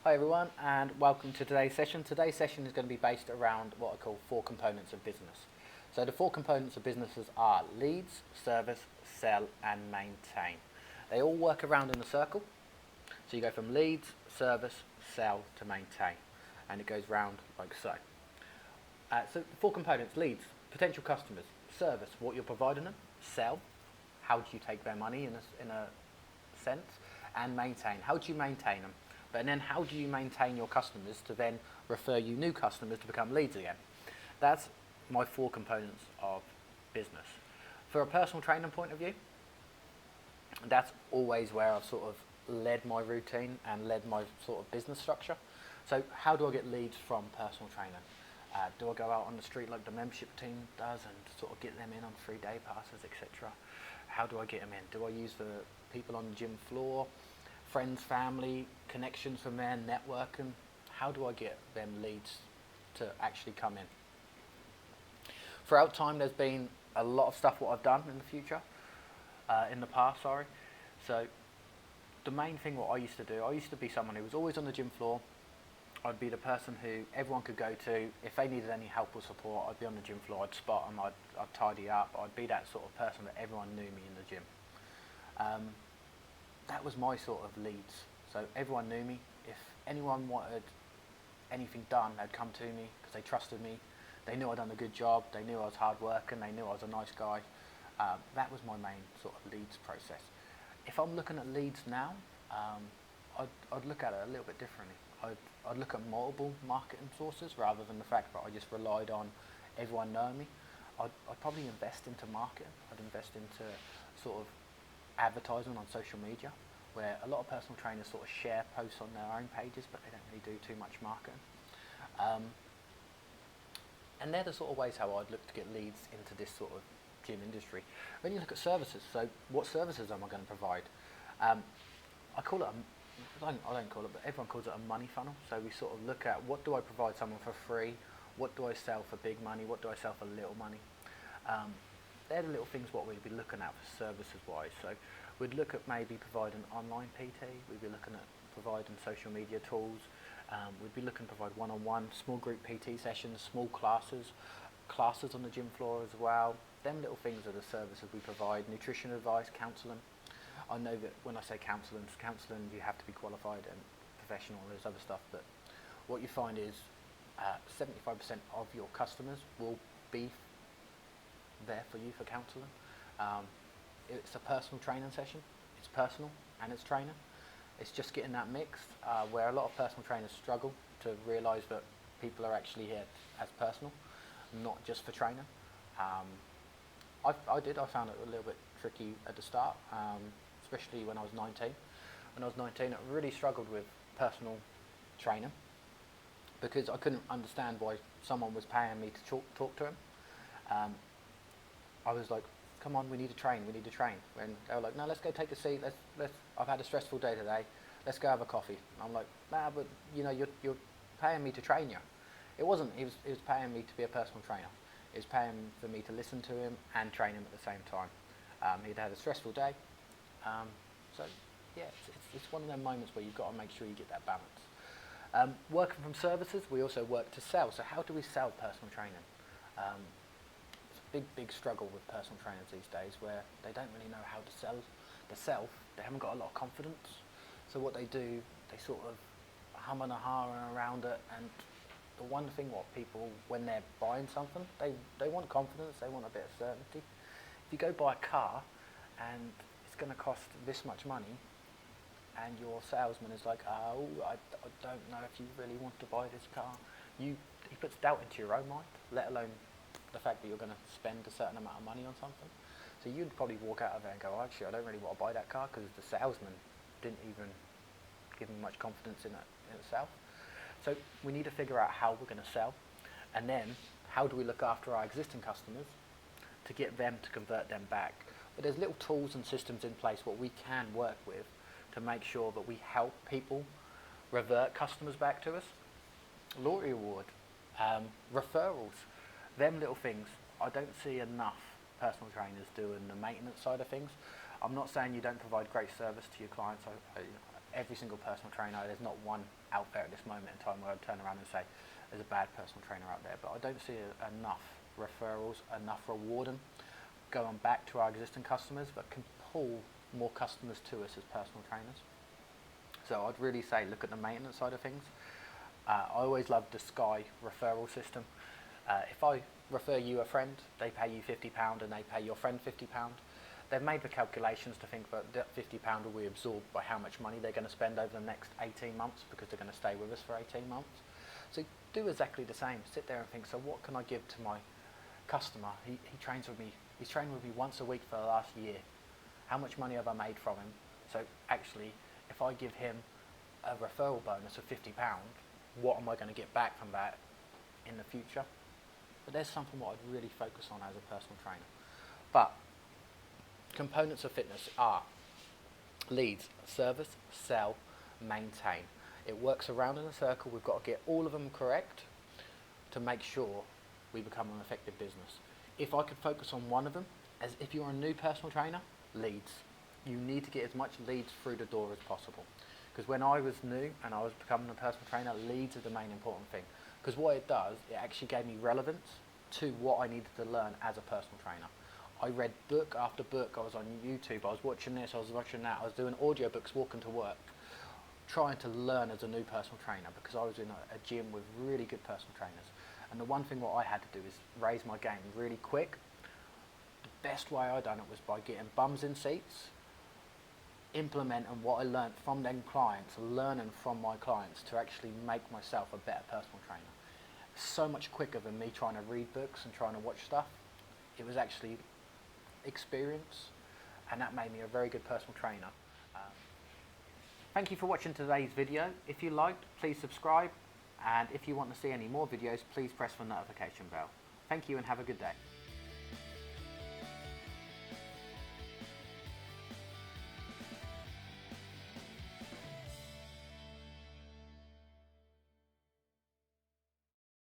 Hi everyone and welcome to today's session. Today's session is going to be based around what I call four components of business. So the four components of businesses are leads, service, sell and maintain. They all work around in a circle. So you go from leads, service, sell to maintain, and it goes round like so. So the four components: leads, potential customers; service, what you're providing them; sell, how do you take their money in a sense; and maintain, how do you maintain them. But then how do you maintain your customers to then refer you new customers to become leads again? That's my four components of business. For a personal training point of view, that's always where I've sort of led my routine and led my sort of business structure. So how do I get leads from personal training? Do I go out on the street like the membership team does and sort of get them in on free day passes, etc.? How do I get them in? Do I use the people on the gym floor, friends, family, connections from there, networking? How do I get them leads to actually come in? Throughout time, there's been a lot of stuff what I've done in the future, in the past, sorry. So the main thing what I used to do, I used to be someone who was always on the gym floor. I'd be the person who everyone could go to. If they needed any help or support, I'd be on the gym floor, I'd spot them, I'd tidy up, I'd be that sort of person that everyone knew me in the gym. That was my sort of leads. So everyone knew me. If anyone wanted anything done, they'd come to me because they trusted me. They knew I'd done a good job, they knew I was hard working, they knew I was a nice guy. That was my main sort of leads process. If I'm looking at leads now, I'd look at it a little bit differently. I'd look at multiple marketing sources rather than the fact that I just relied on everyone knowing me. I'd probably invest into marketing. I'd invest into sort of advertising on social media, where a lot of personal trainers sort of share posts on their own pages, but they don't really do too much marketing. And they're the sort of ways how I'd look to get leads into this sort of gym industry. When you look at services, so what services am I going to provide? I call it I don't call it, but everyone calls it a money funnel. So we sort of look at what do I provide someone for free, what do I sell for big money, what do I sell for little money. They're the little things what we'd be looking at for services wise. So we'd look at maybe providing online PT, we'd be looking at providing social media tools, we'd be looking to provide one-on-one, small group PT sessions, small classes on the gym floor as well. Them little things are the services we provide. Nutrition advice, counselling. I know that when I say counselling you have to be qualified and professional, there's other stuff, but what you find is 75% of your customers will be there for you for counselling. It's a personal training session. It's personal and it's training. It's just getting that mixed, where a lot of personal trainers struggle to realise that people are actually here as personal, not just for training. I found it a little bit tricky at the start, especially when I was 19. When I was 19, I really struggled with personal training because I couldn't understand why someone was paying me to talk to him. I was like, come on, we need to train. When they were like, no, let's go take a seat. I've had a stressful day today. Let's go have a coffee. I'm like, nah, but you're paying me to train you. It wasn't. He was paying me to be a personal trainer. He was paying for me to listen to him and train him at the same time. He'd had a stressful day. So yeah, it's one of them moments where you've got to make sure you get that balance. Working from services, we also work to sell. So how do we sell personal training? Big struggle with personal trainers these days, where they don't really know how to sell the self. They haven't got a lot of confidence. So what they do, they sort of hum and ha around it. And the one thing what people, when they're buying something, they want confidence. They want a bit of certainty. If you go buy a car and it's going to cost this much money, and your salesman is like, oh, I don't know if you really want to buy this car. He puts doubt into your own mind, let alone the fact that you're going to spend a certain amount of money on something. So you'd probably walk out of there and go, oh, actually, I don't really want to buy that car because the salesman didn't even give me much confidence in itself. So we need to figure out how we're going to sell, and then how do we look after our existing customers to get them to convert them back. But there's little tools and systems in place what we can work with to make sure that we help people revert customers back to us. Loyalty award, referrals, them little things. I don't see enough personal trainers doing the maintenance side of things. I'm not saying you don't provide great service to your clients. every single personal trainer, there's not one out there at this moment in time where I'd turn around and say there's a bad personal trainer out there, but I don't see enough referrals, enough rewarding going back to our existing customers that can pull more customers to us as personal trainers. So I'd really say look at the maintenance side of things. I always loved the Sky referral system. If I refer you a friend, they pay you £50 and they pay your friend £50. They've made the calculations to think that that £50 will be absorbed by how much money they're going to spend over the next 18 months because they're going to stay with us for 18 months. So do exactly the same. Sit there and think, so what can I give to my customer? He trains with me. He's trained with me once a week for the last year. How much money have I made from him? So actually, if I give him a referral bonus of £50, what am I going to get back from that in the future? But there's something what I'd really focus on as a personal trainer. But components of fitness are leads, service, sell, maintain. It works around in a circle. We've got to get all of them correct to make sure we become an effective business. If I could focus on one of them, as if you're a new personal trainer, leads. You need to get as much leads through the door as possible. Because when I was new and I was becoming a personal trainer, leads are the main important thing. Because what it does, it actually gave me relevance to what I needed to learn as a personal trainer. I read book after book. I was on YouTube. I was watching this. I was watching that. I was doing audiobooks walking to work, trying to learn as a new personal trainer because I was in a gym with really good personal trainers. And the one thing what I had to do is raise my game really quick. The best way I done it was by getting bums in seats, implementing what I learned from them clients, learning from my clients to actually make myself a better personal trainer. So much quicker than me trying to read books and trying to watch stuff. It was actually experience, and that made me a very good personal trainer. Thank you for watching today's video. If you liked, please subscribe, and if you want to see any more videos, please press the notification bell. Thank you and have a good day.